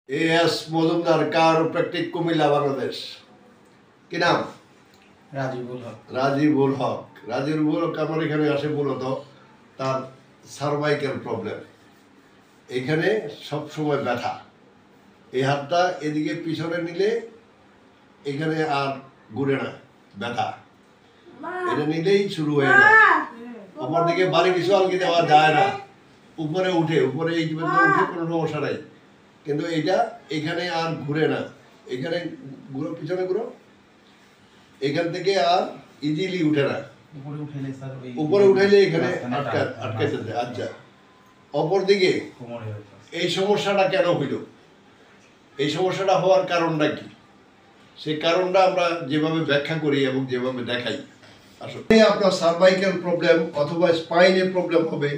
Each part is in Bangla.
এস মজুমদার কারোপ্র্যাকটিক কুমিল্লা বাংলাদেশ। কি নাম? রাজিবুল হক। রাজিবুল হক। রাজিবুল হক আমার এখানে আসে মূলত তার সার্ভাইকাল প্রবলেম। এখানে সবসময় ব্যথা, এই হাতটা এদিকে পিছনে নিলে এখানে আর ঘুরে না, ব্যথা এটা নিলেই শুরু হয়ে যায়। অপর দিকে বাড়ি কিছু আলগি দেওয়া যায় না, উপরে উঠে এই উঠে কোনো সমস্যা নাই, কিন্তু এইটা এখানে আর ঘুরে না, এখানে ঘুরো, পিছনে ঘুরো, এখান থেকে আর ইজিলি উঠে না, উপরে উঠাইলে এখানে আটকাইতে যায়। আচ্ছা, অপর দিকে এই সমস্যাটা কেন হইল, এই সমস্যাটা হওয়ার কারণটা কি, সেই কারণটা আমরা যেভাবে ব্যাখ্যা করি এবং যেভাবে দেখাই, আসলে আপনার সার্ভাইকাল প্রবলেম অথবা স্পাইনের প্রবলেম হবে,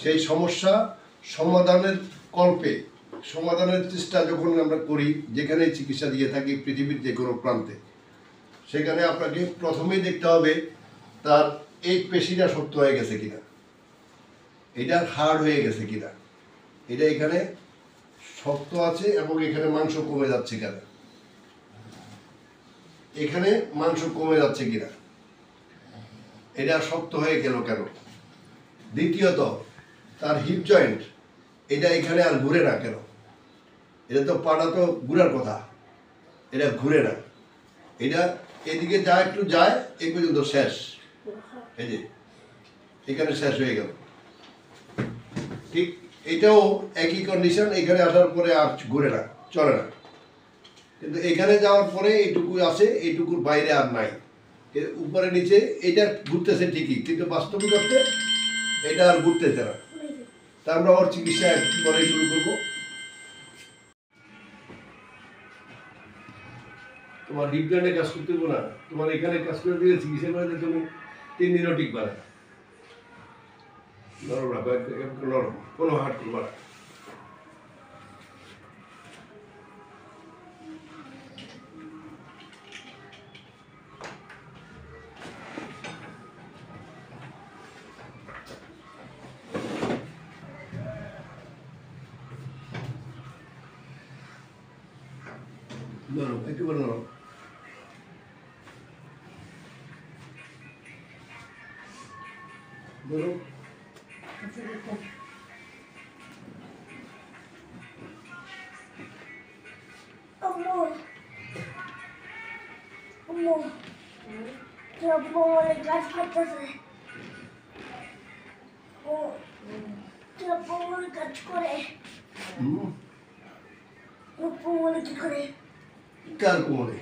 সেই সমস্যা সমাধানের কল্পে সমাধানের চেষ্টা যখন আমরা করি, যেখানে চিকিৎসা দিয়ে থাকি পৃথিবীর যে কোনো প্রান্তে, সেখানে আপনাকে প্রথমেই দেখতে হবে তার এই পেশিটা শক্ত হয়ে গেছে কিনা, এটা হার্ড হয়ে গেছে কিনা, এটা এখানে শক্ত আছে এবং এখানে মাংস কমে যাচ্ছে কিনা, এখানে মাংস কমে যাচ্ছে কিনা, এটা শক্ত হয়ে গেল কেন। দ্বিতীয়ত, তার হিপ জয়েন্ট এটা এখানে আর ঘুরে না কেন, এটা তো পাটা তো ঘুরার কথা, এটা ঘুরে না, এটা এদিকে যা একটু যায় এই পর্যন্ত শেষ, এই যে এখানে শেষ হয়ে গেল। ঠিক এটাও একই কন্ডিশন, এখানে আসার পরে আর ঘুরে না, চলে না, কিন্তু এখানে যাওয়ার পরে এইটুকু আছে, এইটুকুর বাইরে আর নাই, উপরে নিচে এটা ঘুরতেছে ঠিকই, কিন্তু বাস্তবিক অর্থে এটা আর ঘুরতেছে না। তা আমরা ওর চিকিৎসা পরে শুরু করবো। তোমার হিপ জয়েন্টে কাজ করতে হবে না, তোমার এখানে কাজ করে দিলে চিকিৎসা করে দিলে তুমি 3 দিনও টিকবা না, নরম রাখো, নরম, কোনো হাট করবা না। নরম, একেবারে নরম। নরম। কাজ করতেছে, কাজ করে কি করে, কার কোমরে?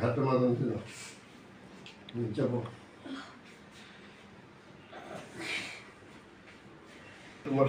হাতটা মাঝে ছিল, চাপো। তোমার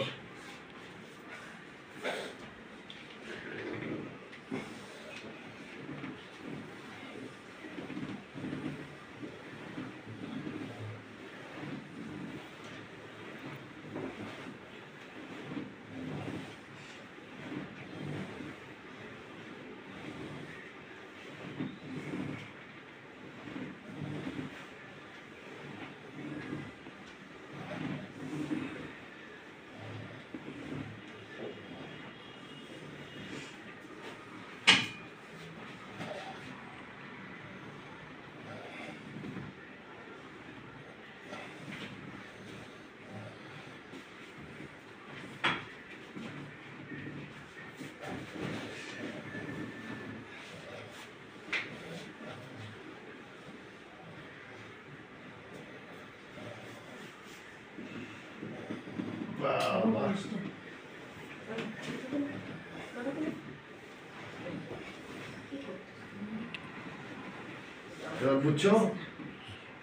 বুঝছো?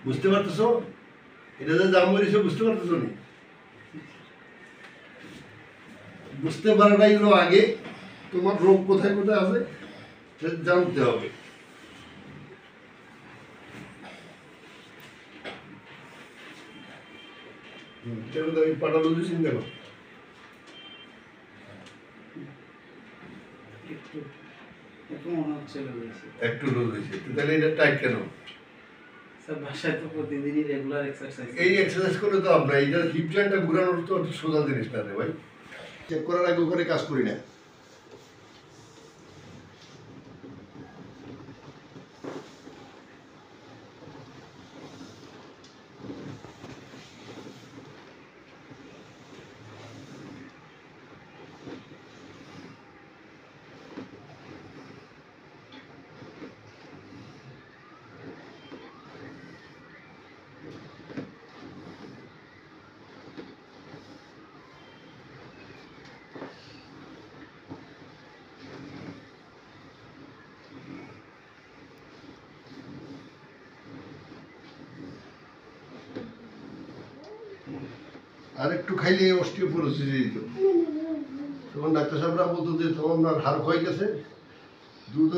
বুঝতে পারতেছো? এটা যে দাম করেছে বুঝতে পারতেছো নি? বুঝতে পারাটাই হলো আগে তোমার রোগ কোথায় কোথায় আছে সেটা জানতে হবে। পাঠালো চিন্তা করো একটু একটু মনে হচ্ছে রয়েছে। একটু রোগ হয়েছে, তাহলে এটা টাইট কেন? স্যার বাসায় তো প্রতিদিনই রেগুলার এক্সারসাইজ। এই এক্সারসাইজ করলে তো আপনার এইটা হিপ জয়েন্টটা ঘুরানোর তো সোজা জিনিস না রে ভাই। চেক করার আগে ওখানে কাজ করি না। আর একটু খাইলে অস্টিওপোরোসিস দিত। তখন ডাক্তার সাহেবরা বলতো যে তোমার আপনার হাড় ক্ষয় গেছে, দ্রুত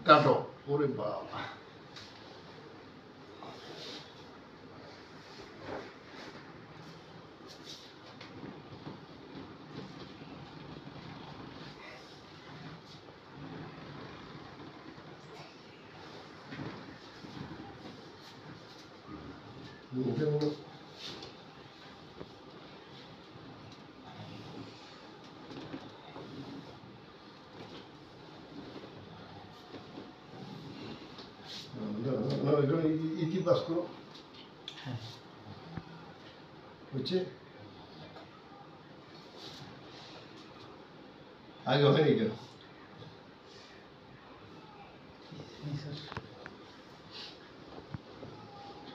কাটো। ওরে বাবা, ইতি পাস করো হচ্ছে আগে হয়নি কেন?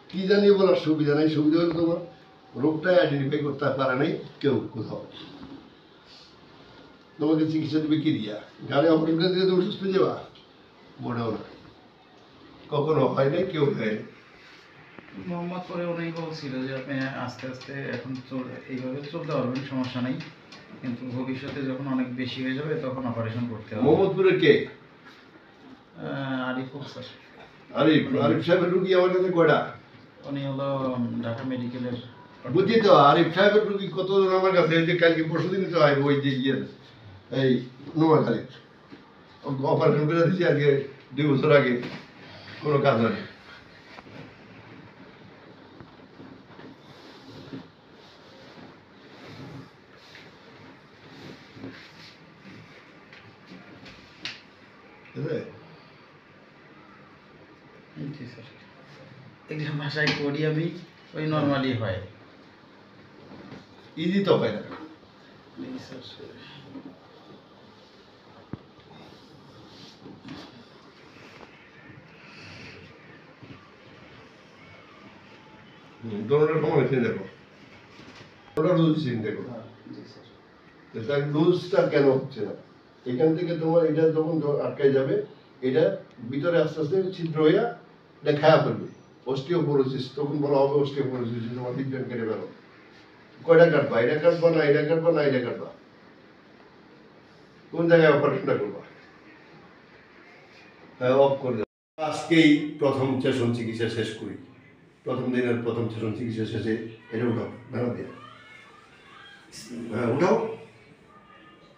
কি জানি বলার সুবিধা নাই। সুবিধা হলো তোমার রোগটাই আইডেন্টিফাই করতে পারে নাই কেউ কোথাও। তোমাকে চিকিৎসা দেবে কি দিয়া? গাড়ি অপারেশন করে দিয়ে তুমি সুস্থ হয়ে যাবা? মনেও না, কখনো হয় নাই, কেউ হয়নি। মোহাম্মদ করে উনি বলছিল যে আপনি আস্তে আস্তে এখন এইভাবে চলতে পারবেন, সমস্যা নেই, কিন্তু ভবিষ্যতে যখন অনেক বেশি হয়ে যাবে তখন অপারেশন করতে হবে। মোহাম্মদপুরের কে? আরিফুল স্যার। আরিফ সাহেবের রুগী আমার কাছে কয়টা? উনি হলো ঢাকা মেডিকেলের। বুঝছি তো, আরিফ সাহেবের রুগী কতজন আমার কাছে? এই যে কালকে পরশু দিন তো আইব, ওই যে ইয়ের এই নোয়াখালীর অপারেশন করে দিচ্ছি আজকে 2 বছর আগে, কোনো কাজ হয়নি। জি স্যার, এগুলো ভাষায় করি আমি, ওই নর্মালি হয়। ইজি তো হয় না। জি স্যার। দোনোটার সময় চিন্তা দেখো, দোনোটা রুলস চিন্তা দেখো। জি স্যার। তার রুলসটা কেন হচ্ছে না? এখান থেকে তোমার এটা যখন আটকায় যাবে, এটা ভিতরে আস্তে আস্তে ছিদ্র হইয়া এটা খায়া ফেলবে, অস্টিওপোরোসিস। তখন বলা হবে অস্টিওপোরোসিস, তোমার হিপ জয়েন্ট কেটে ফেলো। কয়টা কাটবা? এটা কাটবা না এটা কাটবা না এটা কাটবা? কোন জায়গায় অপারেশনটা করবা? হ্যাঁ, অফ করে দেবো। আজকেই প্রথম সেশন চিকিৎসা শেষ করি। প্রথম দিনের প্রথম সেশন চিকিৎসা শেষে এটা উঠাও, ভাড়া দিয়ে। হ্যাঁ উঠাও,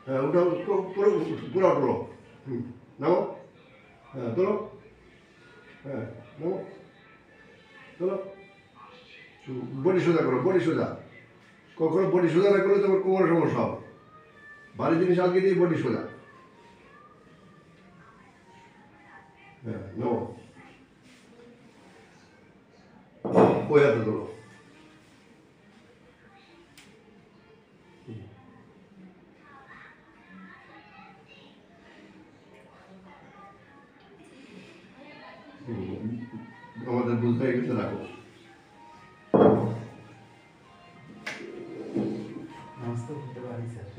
হ্যাঁ উঠাও, পুরো পুরো তোলো। নামো, হ্যাঁ তোলো, হ্যাঁ নামো, তোলো। বডি সোজা করো, বডি সোজা। কখনো বডি সোজা না করলে তোমার কোমরের সমস্যা হবে। ভারী জিনিস আজকে দিয়ে বডি সোজা। হ্যাঁ নামো, ওই হাতে তোলো। আমাদের বুঝতে গেছে, রাখো।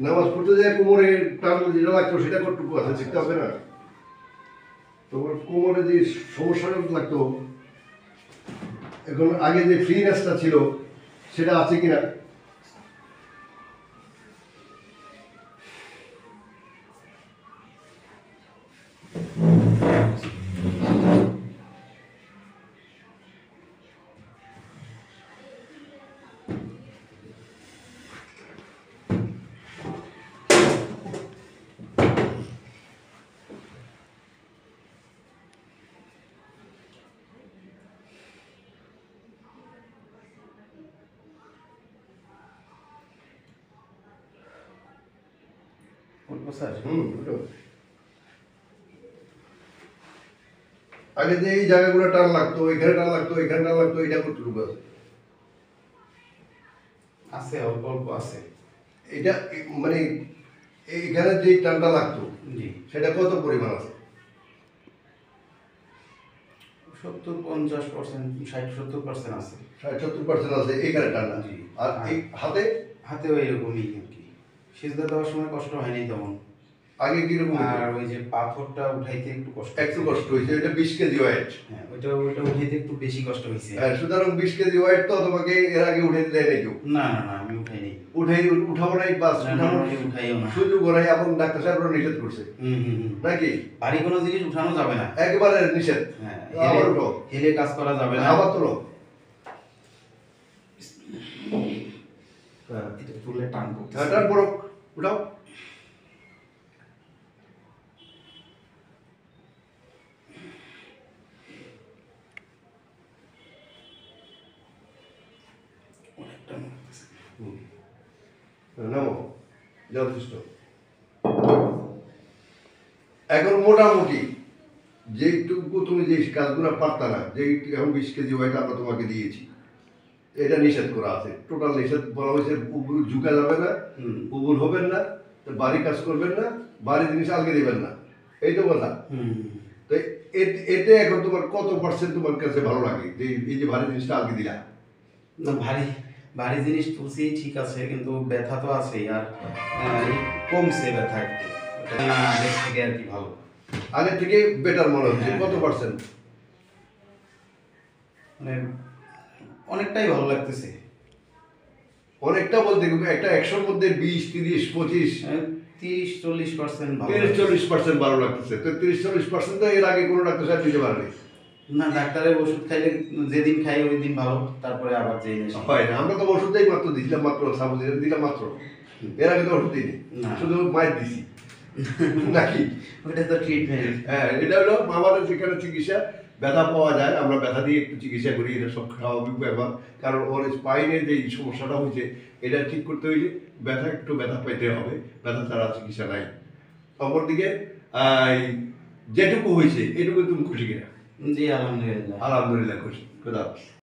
নামাজ পড়তে যায় কোমরে টান যেটা লাগতো সেটা কতটুকু আছে দেখতে হবে না? তোমার কোমরে যে সমস্যাটা লাগতো এখন আগে যে ফ্রিনেসটা ছিল সেটা আছে কিনা? বলবো স্যার? ওটা। আগে যে এই জায়গাগুলো টান লাগতো, এখানে টান লাগতো, এখানে টান লাগতো, এটা কতটুকু আছে? আছে, অল্প অল্প আছে। এটা মানে এইখানে যে টানটা লাগতো জি, সেটা কত পরিমাণ আছে? 70-50%, 60-70% আছে। 60-70% আছে এইখানে টানটা। জি। আর এই হাতে হাতেও এরকমই আর কি। সিজদা দেওয়ার সময় কষ্ট হয়নি তেমন। আগে কিরকম হতো? আর ওই যে পাথরটা উঠাইতে একটু কষ্ট একটু কষ্ট হয়েছে, এটা 20 কেজি ওয়েট। হ্যাঁ, ওইটা উঠাইতে একটু বেশি কষ্ট হয়েছে। হ্যাঁ, সুতরাং 20 কেজি ওয়েট তো তোমাকে এর আগে উঠে দেয় নাই কেউ। না না না, আমি উঠাইনি। উঠাবো নাই, বাস না, না, উঠানোর আমি উঠাইও না। সুযোগ ওরাই এবং ডাক্তার সাহেবরা নিষেধ করছে নাকি? ভারী কোনো জিনিস উঠানো যাবে না। একেবারে নিষেধ। হ্যাঁ, আবার উঠো, হেলে কাজ করা যাবে না। আবার তোলো। হ্যাঁ, এটা তুলে টান করতে টান পড়ো, উঠাও। অনেকটা নড়তেছে। নামো, যথেষ্ট। এখন মোটামুটি যেটুকু তুমি যে কাজগুলো পারতা না, যে এখন 20 কেজি ওয়েট আমরা তোমাকে দিয়েছি, এটা নিষেধ করা আছে, টোটাল নিষেধ বলা হয়েছে। উবুল ঝুঁকা যাবে না, উবুল হবেন না, বাড়ি কাজ করবেন না, বাড়ি জিনিস আলগে দেবেন না, এই তো কথা। তো এতে এখন তোমার কত পার্সেন্ট তোমার কাছে ভালো লাগে যে এই যে ভারী জিনিসটা আলগে দিলা? না, ভারী ভারী জিনিস তুলছি ঠিক আছে, কিন্তু ব্যথা তো আছেই। আর কমছে ব্যথা একটু। ওটা না, আগের থেকে আর কি ভালো। আগের থেকে বেটার মনে হচ্ছে। হ্যাঁ। কত পার্সেন্ট? মানে অনেকটাই ভালো লাগতেছে। অনেকটা বলতে একটা 100-র মধ্যে 20, 30, 25, 30-40% ভালো 30-40% ভালো লাগতেছে। তো 30-40% তো এর আগে কোনো ডাক্তার সাহেব দিতে পারেনি। না, ডাক্তারের ওষুধ খাইলে যেদিন খাই ওই দিন ভালো, তারপরে আবার যেই নেশা। হয় না, আমরা তো ওষুধটাই মাত্র দিছিলাম, মাত্র সাবুজিরা দিলাম মাত্র, এর আগে তো ওষুধ দিইনি, না। শুধু মায়ের দিছি নাকি? ওটা তো ট্রিটমেন্ট। হ্যাঁ, এটা হলো আমাদের যেখানে চিকিৎসা, ব্যথা পাওয়া যায় আমরা ব্যথা দিয়ে একটু চিকিৎসা করি, এটা সব স্বাভাবিক ব্যাপার। কারণ ওর স্পাইনের যে সমস্যাটা হয়েছে এটা ঠিক করতে হইলে একটু ব্যথা পেতে হবে, ব্যথা ছাড়া চিকিৎসা নাই। অপরদিকে যেটুকু হয়েছে এটুকু তুমি খুশি কিনা? জি, আলহামদুলিল্লাহ। আলহামদুলিল্লাহ খুশি। খোদা হাফেজ।